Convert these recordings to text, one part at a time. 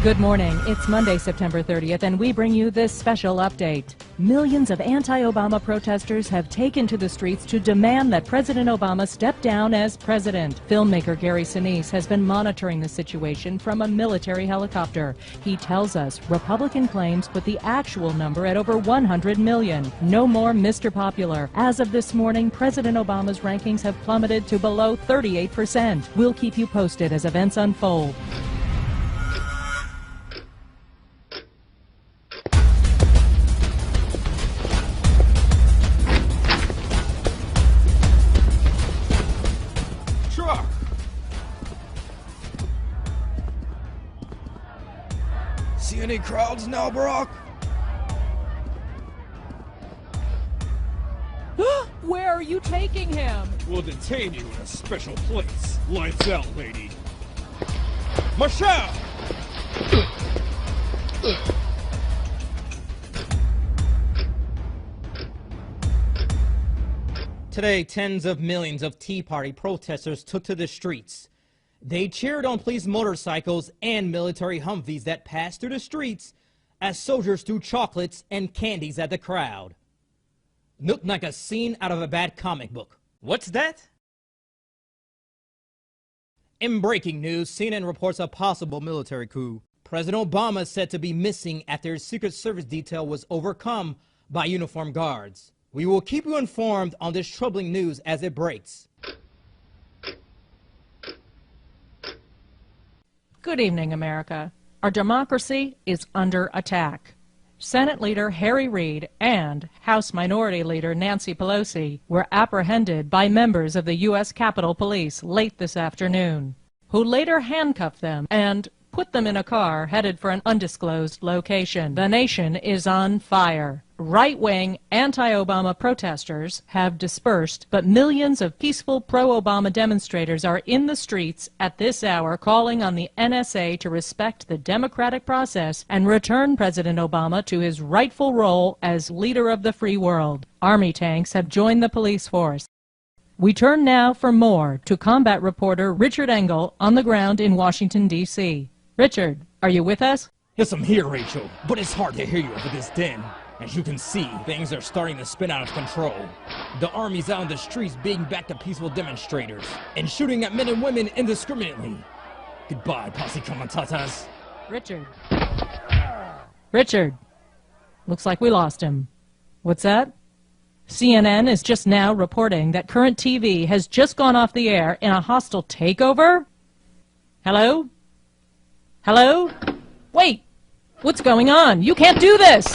Good morning. It's Monday, September 30th, and we bring you this special update. Millions of anti-Obama protesters have taken to the streets to demand that President Obama step down as president. Filmmaker Gary Sinise has been monitoring the situation from a military helicopter. He tells us Republican claims put the actual number at over 100 million. No more Mr. Popular. As of this morning, President Obama's rankings have plummeted to below 38%. We'll keep you posted as events unfold. See any crowds now, Barack? Where are you taking him? We'll detain you in a special place. Lights out, lady. Michelle! Today, tens of millions of Tea Party protesters took to the streets. They cheered on police motorcycles and military Humvees that passed through the streets as soldiers threw chocolates and candies at the crowd. Looked like a scene out of a bad comic book. What's that? In breaking news, CNN reports a possible military coup. President Obama is said to be missing after his Secret Service detail was overcome by uniformed guards. We will keep you informed on this troubling news as it breaks. Good evening, America. Our democracy is under attack. Senate Leader Harry Reid and House Minority Leader Nancy Pelosi were apprehended by members of the U.S. Capitol Police late this afternoon, who later handcuffed them and put them in a car headed for an undisclosed location. The nation is on fire. Right-wing, anti-Obama protesters have dispersed, but millions of peaceful pro-Obama demonstrators are in the streets at this hour calling on the NSA to respect the democratic process and return President Obama to his rightful role as leader of the free world. Army tanks have joined the police force. We turn now for more to combat reporter Richard Engel on the ground in Washington, D.C. Richard, are you with us? Yes, I'm here, Rachel, but it's hard to hear you over this din. As you can see, things are starting to spin out of control. The army's out in the streets beating back the peaceful demonstrators and shooting at men and women indiscriminately. Goodbye, posse comitatas. Richard. Looks like we lost him. What's that? CNN is just now reporting that Current TV has just gone off the air in a hostile takeover? Hello? Hello? Wait! What's going on? You can't do this!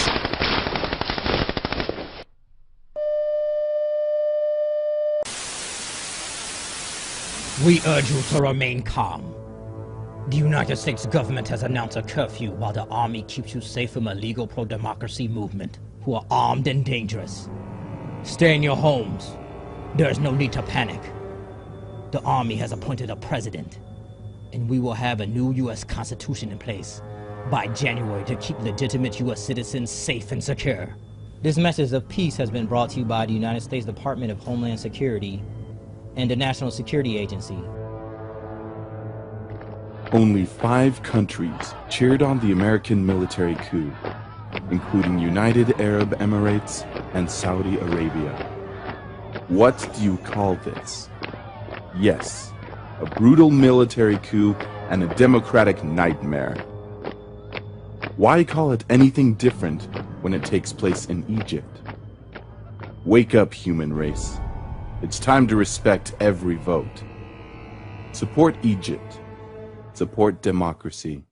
We urge you to remain calm. The United States government has announced a curfew while the army keeps you safe from a legal pro-democracy movement who are armed and dangerous. Stay in your homes. There is no need to panic. The army has appointed a president, and we will have a new U.S. Constitution in place by January to keep legitimate U.S. citizens safe and secure. This message of peace has been brought to you by the United States Department of Homeland Security and the National Security Agency. Only 5 countries cheered on the American military coup, including United Arab Emirates and Saudi Arabia. What do you call this? Yes, a brutal military coup and a democratic nightmare. Why call it anything different when it takes place in Egypt? Wake up, human race. It's time to respect every vote. Support Egypt. Support democracy.